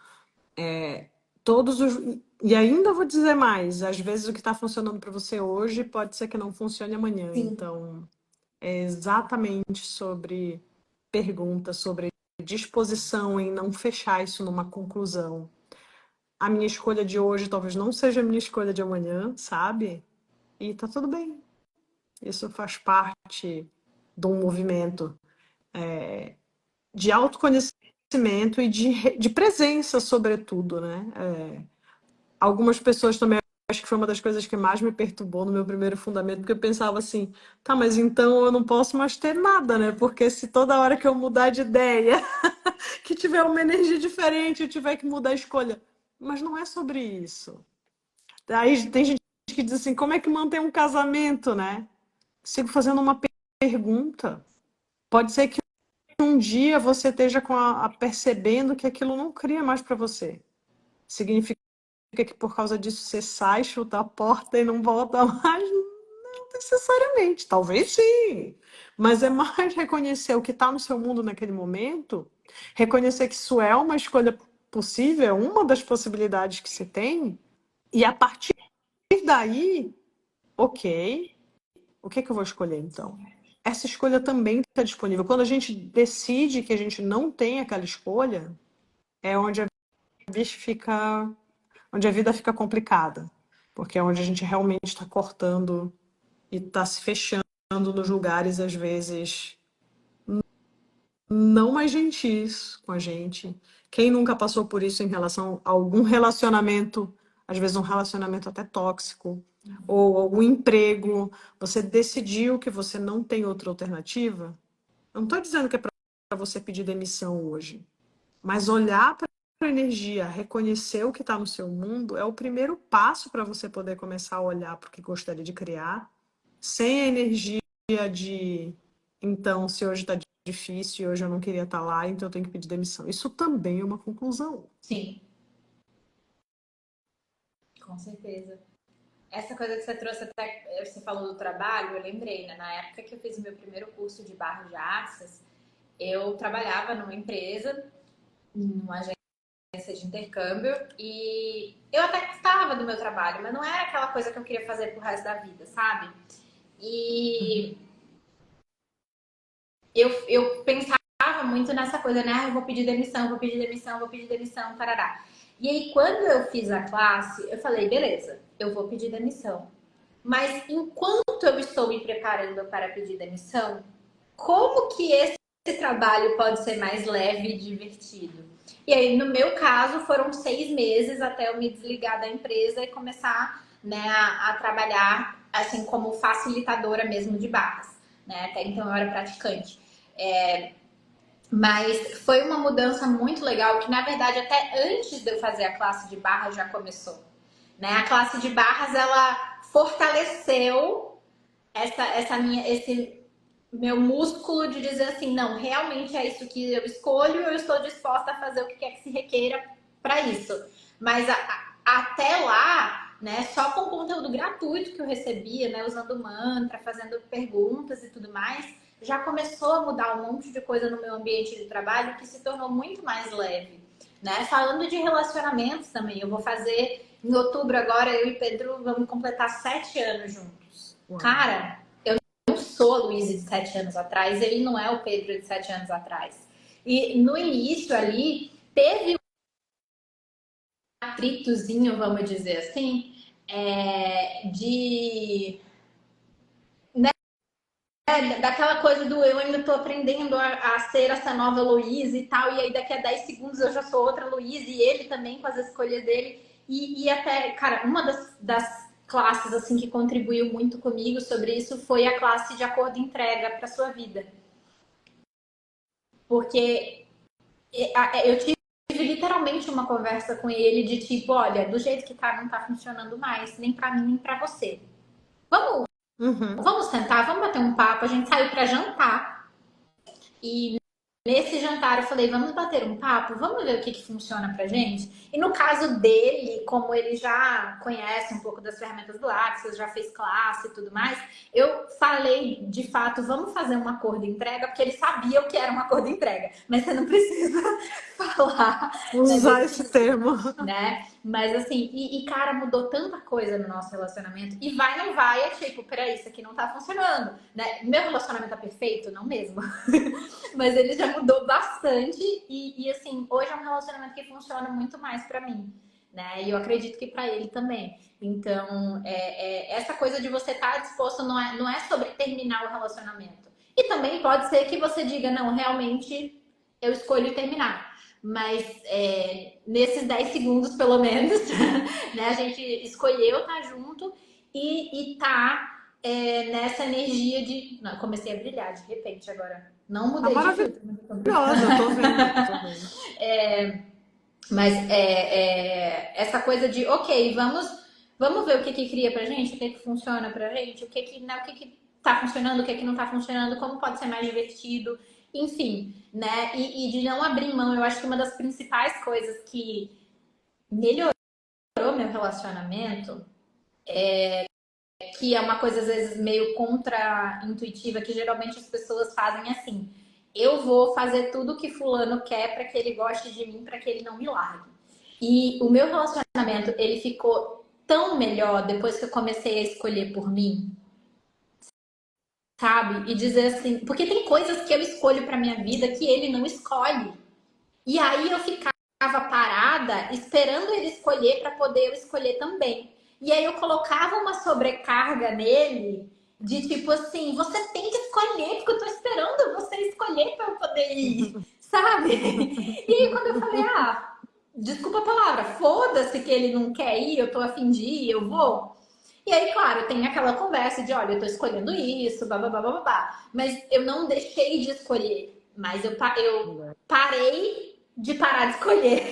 B: Todos os. E ainda vou dizer mais, às vezes o que está funcionando para você hoje pode ser que não funcione amanhã.
A: Sim,
B: Então, é exatamente sobre pergunta, sobre disposição em não fechar isso numa conclusão. A minha escolha de hoje talvez não seja a minha escolha de amanhã, sabe? E tá tudo bem. Isso faz parte de um movimento de autoconhecimento e de presença, sobretudo, né? Algumas pessoas também, acho que foi uma das coisas que mais me perturbou no meu primeiro fundamento, porque eu pensava assim, tá, mas então eu não posso mais ter nada, né? Porque se toda hora que eu mudar de ideia, que tiver uma energia diferente, eu tiver que mudar a escolha. Mas não é sobre isso. Aí tem gente que diz assim, como é que mantém um casamento, né? Sigo fazendo uma pergunta. Pode ser que um dia você esteja percebendo que aquilo não cria mais para você. Significa que por causa disso você sai, chuta a porta e não volta mais? Não necessariamente. Talvez sim. Mas é mais reconhecer o que está no seu mundo naquele momento, reconhecer que isso é uma escolha possível, uma das possibilidades que você tem, e a partir daí, ok, o que é que eu vou escolher então? Essa escolha também está disponível. Quando a gente decide que a gente não tem aquela escolha, é onde fica, onde a vida fica complicada, porque é onde a gente realmente está cortando e está se fechando nos lugares, às vezes, não mais gentis com a gente. Quem nunca passou por isso em relação a algum relacionamento, às vezes um relacionamento até tóxico, ou algum emprego, você decidiu que você não tem outra alternativa? Eu não estou dizendo que é para você pedir demissão hoje, mas olhar para a energia, reconhecer o que está no seu mundo, é o primeiro passo para você poder começar a olhar para o que gostaria de criar, sem a energia de, então, se hoje está difícil e hoje eu não queria estar lá, então eu tenho que pedir demissão. Isso também é uma conclusão.
A: sim, com certeza. Essa coisa que você trouxe até, você falou do trabalho, eu lembrei, né? Na época que eu fiz o meu primeiro curso de barra de Access, eu trabalhava numa empresa, numa agência de intercâmbio, e eu até gostava do meu trabalho, mas não era aquela coisa que eu queria fazer pro resto da vida, sabe? E eu pensava muito nessa coisa, né? Ah, eu vou pedir demissão, vou pedir demissão, vou pedir demissão, tarará. E aí, quando eu fiz a classe, eu falei, beleza, eu vou pedir demissão. Mas enquanto eu estou me preparando para pedir demissão, como que esse trabalho pode ser mais leve e divertido? E aí, no meu caso, foram 6 meses até eu me desligar da empresa e começar, né, a trabalhar assim como facilitadora mesmo de barras. Né? Até então eu era praticante. Mas foi uma mudança muito legal que, na verdade, até antes de eu fazer a classe de barras já começou. Né? A classe de barras, ela fortaleceu esse meu músculo de dizer assim, não, realmente é isso que eu escolho, eu estou disposta a fazer o que quer que se requeira para isso. Mas até lá, né, só com conteúdo gratuito que eu recebia, né, usando mantra, fazendo perguntas e tudo mais, já começou a mudar um monte de coisa no meu ambiente de trabalho que se tornou muito mais leve. Né? Falando de relacionamentos também, eu vou fazer Em outubro agora, eu e Pedro vamos completar 7 anos juntos.
B: Uau.
A: Cara, não sou a Luísa de 7 anos atrás, ele não é o Pedro de 7 anos atrás. E no início ali, teve um atritozinho, vamos dizer assim, de daquela coisa do eu ainda tô aprendendo a ser essa nova Luísa e tal, e aí daqui a 10 segundos eu já sou outra Luísa, e ele também com as escolhas dele. E até, cara, uma das classes assim que contribuiu muito comigo sobre isso foi a classe de acordo e entrega para sua vida. Porque eu tive literalmente uma conversa com ele de tipo, olha, do jeito que tá, não tá funcionando mais, nem para mim, nem para você. Vamos,
B: Uhum.
A: vamos sentar, vamos bater um papo. A gente saiu para jantar e nesse jantar eu falei, vamos bater um papo, vamos ver o que funciona pra gente. E no caso dele, como ele já conhece um pouco das ferramentas do Axis, já fez classe e tudo mais, eu falei de fato, vamos fazer um acordo de entrega, porque ele sabia o que era um acordo de entrega, mas você não precisa falar, né,
B: Usar
A: desse
B: esse termo.
A: né? Mas assim, cara, mudou tanta coisa no nosso relacionamento. E vai, não vai, é tipo, peraí, isso aqui não tá funcionando, né? Meu relacionamento tá perfeito? Não mesmo. Mas ele já mudou bastante assim, hoje é um relacionamento que funciona muito mais pra mim, né? E eu acredito que pra ele também. Então, essa coisa de você estar disposto não é sobre terminar o relacionamento. E também pode ser que você diga, não, realmente eu escolho terminar. Mas nesses 10 segundos, pelo menos, né, a gente escolheu estar junto e tá nessa energia de. Não, comecei a brilhar de repente agora. Não
B: Tá
A: mudei de filtro.
B: maravilhosa, eu tô vendo, tô vendo.
A: Mas essa coisa de, ok, vamos ver o que cria pra gente, o que funciona pra gente, o que tá funcionando, o que não tá funcionando, como pode ser mais divertido, enfim, né? E de não abrir mão, eu acho que uma das principais coisas que melhorou meu relacionamento, que é uma coisa às vezes meio contra-intuitiva, que geralmente as pessoas fazem assim. Eu vou fazer tudo que fulano quer para que ele goste de mim, para que ele não me largue. E o meu relacionamento, ele ficou tão melhor depois que eu comecei a escolher por mim, sabe? E dizer assim, porque tem coisas que eu escolho para minha vida que ele não escolhe. E aí eu ficava parada esperando ele escolher para poder eu escolher também. E aí eu colocava uma sobrecarga nele de tipo assim, você tem que escolher, porque eu tô esperando você escolher para eu poder ir, sabe? E aí quando eu falei, desculpa a palavra, foda-se que ele não quer ir, eu tô a fim de ir, eu vou. E aí, claro, tem aquela conversa de, olha, eu tô escolhendo isso, babá, babá, mas eu não deixei de escolher, mas eu parei de parar de escolher,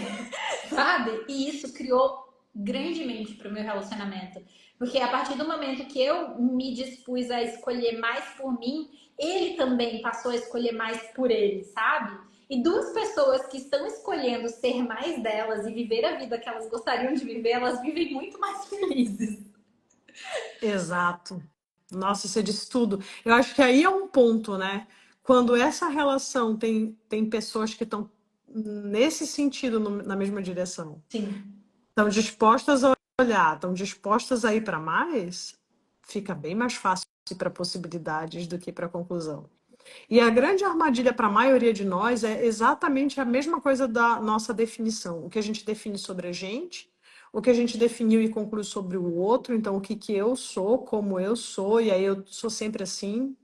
A: sabe? E isso criou grandemente para o meu relacionamento. Porque a partir do momento que eu me dispus a escolher mais por mim, ele também passou a escolher mais por ele, sabe? E duas pessoas que estão escolhendo ser mais delas e viver a vida que elas gostariam de viver, elas vivem muito mais felizes.
B: Exato. Nossa, você disse tudo. Eu acho que aí é um ponto, né? Quando essa relação tem pessoas que estão nesse sentido, na mesma direção,
A: Sim.
B: estão dispostas a olhar, estão dispostas a ir para mais, fica bem mais fácil ir para possibilidades do que para conclusão. E a grande armadilha para a maioria de nós é exatamente a mesma coisa da nossa definição. O que a gente define sobre a gente, o que a gente definiu e conclui sobre o outro. Então, o que que eu sou, como eu sou, e aí eu sou sempre assim.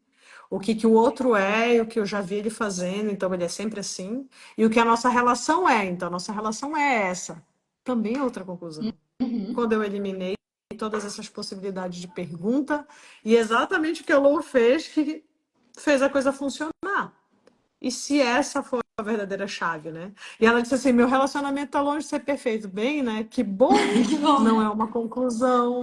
B: O que que o outro é, e o que eu já vi ele fazendo, então ele é sempre assim. E o que a nossa relação é, então a nossa relação é essa. Também é outra conclusão.
A: Uhum.
B: Quando eu eliminei todas essas possibilidades de pergunta, e exatamente o que a Lou fez, que fez a coisa funcionar. E se essa for a verdadeira chave, né? E ela disse assim: meu relacionamento tá longe de ser perfeito. Bem, né? Que bom,
A: Que bom,
B: não é
A: né?
B: uma conclusão.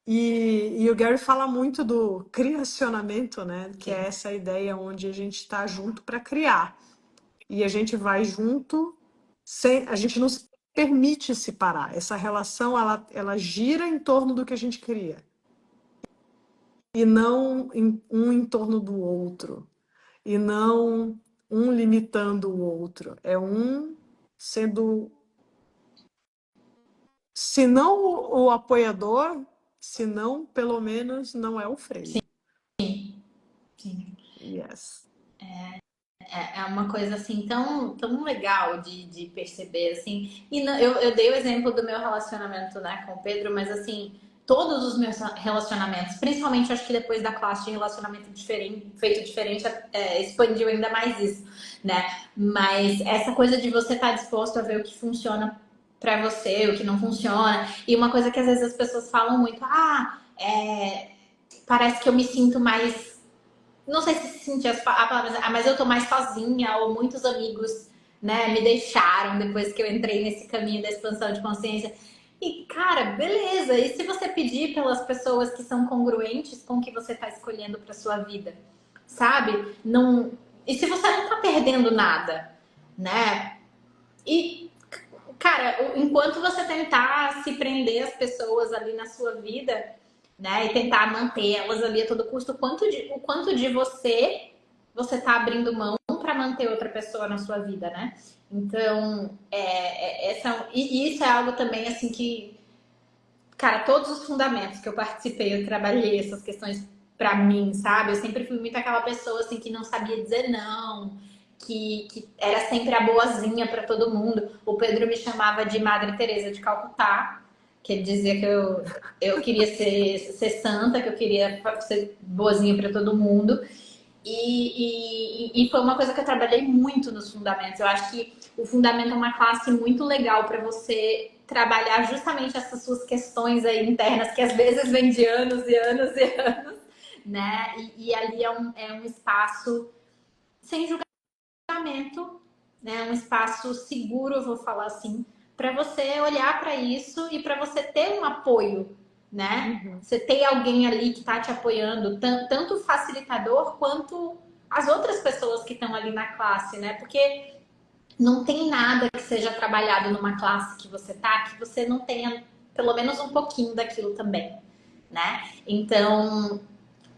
B: E o Gary fala muito do criacionamento, né? Que é
A: Sim.
B: essa ideia onde a gente está junto para criar. E a gente vai junto, sem, a gente não se permite separar. Essa relação, ela gira em torno do que a gente cria. E não um em torno do outro. E não um limitando o outro. É um sendo Se não o apoiador, se não, pelo menos, não é o freio.
A: Sim.
B: Yes.
A: É uma coisa assim tão legal de perceber, assim. E eu dei o exemplo do meu relacionamento, né, com o Pedro, mas assim, todos os meus relacionamentos, principalmente acho que depois da classe de relacionamento diferente, feito diferente, expandiu ainda mais isso, né? Mas essa coisa de você estar disposto a ver o que funciona pra você, o que não funciona. E uma coisa que às vezes as pessoas falam muito, parece que eu me sinto mais, não sei se sentir a palavra, mas eu tô mais sozinha, ou muitos amigos, né, me deixaram depois que eu entrei nesse caminho da expansão de consciência. E, cara, beleza. E se você pedir pelas pessoas que são congruentes com o que você tá escolhendo pra sua vida, sabe? Não. E se você não tá perdendo nada, né? E, cara, enquanto você tentar se prender as pessoas ali na sua vida, né, e tentar manter elas ali a todo custo, o quanto de você tá abrindo mão para manter outra pessoa na sua vida, né? Então, e isso é algo também assim que, cara, todos os fundamentos que eu participei, eu trabalhei essas questões pra mim, sabe? Eu sempre fui muito aquela pessoa assim que não sabia dizer não, que era sempre a boazinha pra todo mundo. O Pedro me chamava de Madre Teresa de Calcutá, que ele dizia que eu queria ser santa, que eu queria ser boazinha pra todo mundo. E foi uma coisa que eu trabalhei muito nos fundamentos. Eu acho que o fundamento é uma classe muito legal para você trabalhar justamente essas suas questões aí internas, que às vezes vêm de anos e anos e anos, né? E ali é um espaço sem julgamento, né? Um espaço seguro, eu vou falar assim, para você olhar para isso e para você ter um apoio, né?
B: Uhum.
A: Você tem alguém ali que está te apoiando, tanto o facilitador quanto as outras pessoas que estão ali na classe, né? Porque não tem nada que seja trabalhado numa classe que você tá, que você não tenha pelo menos um pouquinho daquilo também, né? Então,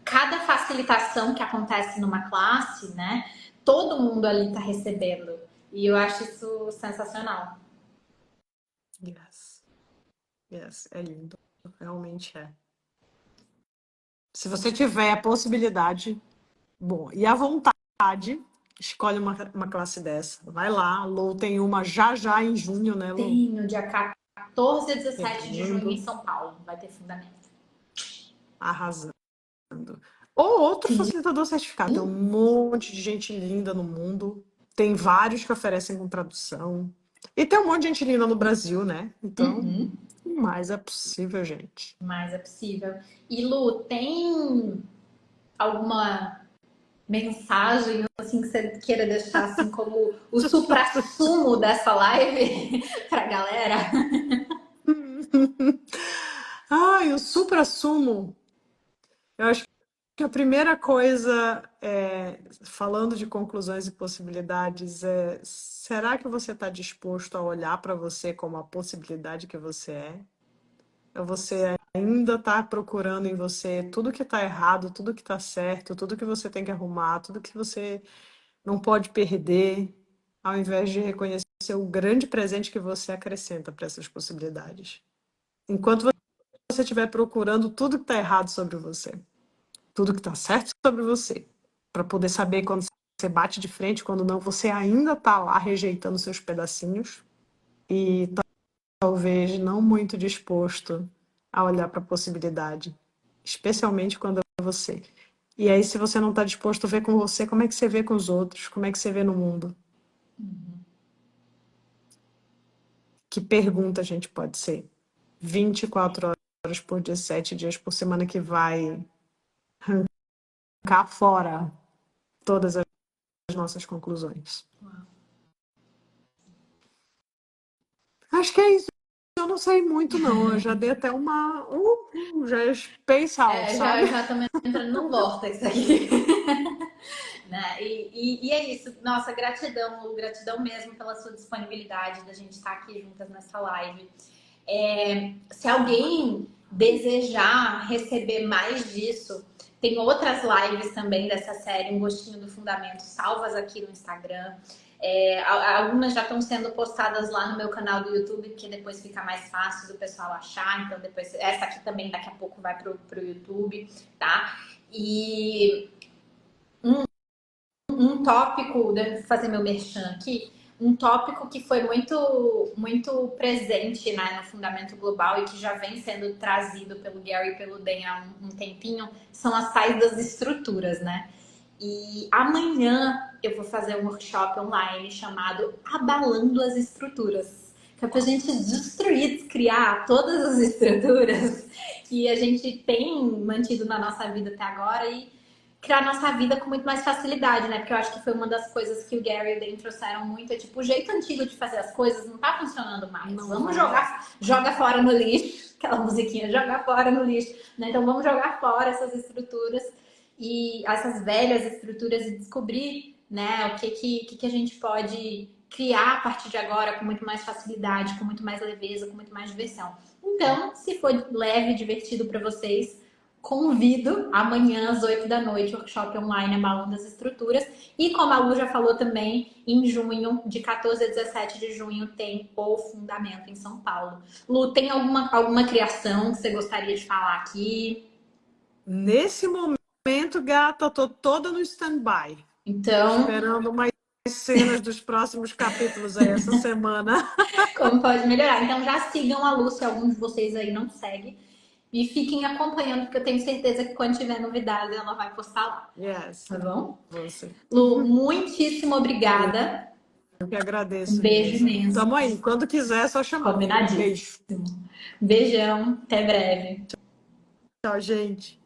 A: cada facilitação que acontece numa classe, né? Todo mundo ali tá recebendo. E eu acho isso sensacional.
B: Yes. Yes. É lindo. Realmente é. Se você tiver a possibilidade, bom, e a vontade, escolhe uma classe dessa. Vai lá, Lou tem uma já já em junho, né, Lou?
A: Tem no dia 14 a 17 de junho em
B: Querendo,
A: São Paulo. Vai ter fundamento.
B: arrasando. Ou outro
A: Sim.
B: facilitador certificado. Tem um monte de gente linda no mundo. Tem vários que oferecem com tradução. E tem um monte de gente linda no Brasil, né? Então,
A: Uhum.
B: mais é possível, gente.
A: Mas é possível. E Lu, tem alguma mensagem assim que você queira deixar assim como o suprassumo dessa live pra galera?
B: Ai, o suprassumo. Eu acho que a primeira coisa, falando de conclusões e possibilidades, será que você está disposto a olhar para você como a possibilidade que você é? Ou você ainda está procurando em você tudo que está errado, tudo que está certo, tudo que você tem que arrumar, tudo que você não pode perder, ao invés de reconhecer o grande presente que você acrescenta para essas possibilidades? Enquanto você estiver procurando tudo que está errado sobre você, tudo que está certo sobre você, para poder saber quando você bate de frente, quando não, você ainda está lá rejeitando seus pedacinhos e talvez não muito disposto a olhar para a possibilidade, especialmente quando é você. E aí, se você não está disposto a ver com você, como é que você vê com os outros? Como é que você vê no mundo? Que pergunta a gente pode ser? 24 horas por dia, 7 dias por semana, que vai arrancar fora todas as nossas conclusões. Acho que é isso. Eu não sei muito, não. Eu já dei até uma. Já space out, sabe?
A: Já também entrando no vortex aqui. Né? E é isso. Nossa, gratidão, Lu, gratidão mesmo pela sua disponibilidade da gente estar aqui juntas nessa live. Se alguém desejar receber mais disso, tem outras lives também dessa série, Um Gostinho do Fundamento, salvas aqui no Instagram. Algumas já estão sendo postadas lá no meu canal do YouTube, que depois fica mais fácil do pessoal achar. Então, depois, essa aqui também daqui a pouco vai pro YouTube, tá? E um tópico, devo fazer meu merchan aqui, um tópico que foi muito presente, né, no Fundamento Global e que já vem sendo trazido pelo Gary e pelo Dan há um tempinho, são as tais das estruturas, né? E amanhã eu vou fazer um workshop online chamado Abalando as Estruturas, que é pra gente destruir, descriar todas as estruturas que a gente tem mantido na nossa vida até agora e criar nossa vida com muito mais facilidade, né? Porque eu acho que foi uma das coisas que o Gary e o Dan trouxeram muito, é tipo, o jeito antigo de fazer as coisas não tá funcionando mais.
B: Não
A: Vamos
B: vai.
A: joga fora no lixo, aquela musiquinha, joga fora no lixo, né? Então vamos jogar fora essas estruturas e essas velhas estruturas e descobrir, né, o que a gente pode criar a partir de agora com muito mais facilidade, com muito mais leveza, com muito mais diversão. Então, se for leve e divertido para vocês, convido amanhã às 8 da noite, workshop online Abalando as Estruturas. E como a Lu já falou também, em junho, de 14 a 17 de junho, tem o Fundamento em São Paulo. Lu, tem alguma criação que você gostaria de falar aqui?
B: Nesse momento, gata, eu tô toda no stand-by,
A: Então,
B: esperando mais cenas dos próximos capítulos aí essa semana.
A: como pode melhorar? Então já sigam a Lu, se algum de vocês aí não segue. E fiquem acompanhando, porque eu tenho certeza que quando tiver novidade, ela vai postar lá.
B: Yes,
A: Tá bom?
B: você.
A: Lu, muitíssimo obrigada.
B: Eu que
A: Um
B: agradeço,
A: beijo
B: Inês.
A: imenso.
B: Tamo aí. Quando quiser, é só chamar. Beijo.
A: Combinadíssimo. Beijão, até breve.
B: Tchau, gente.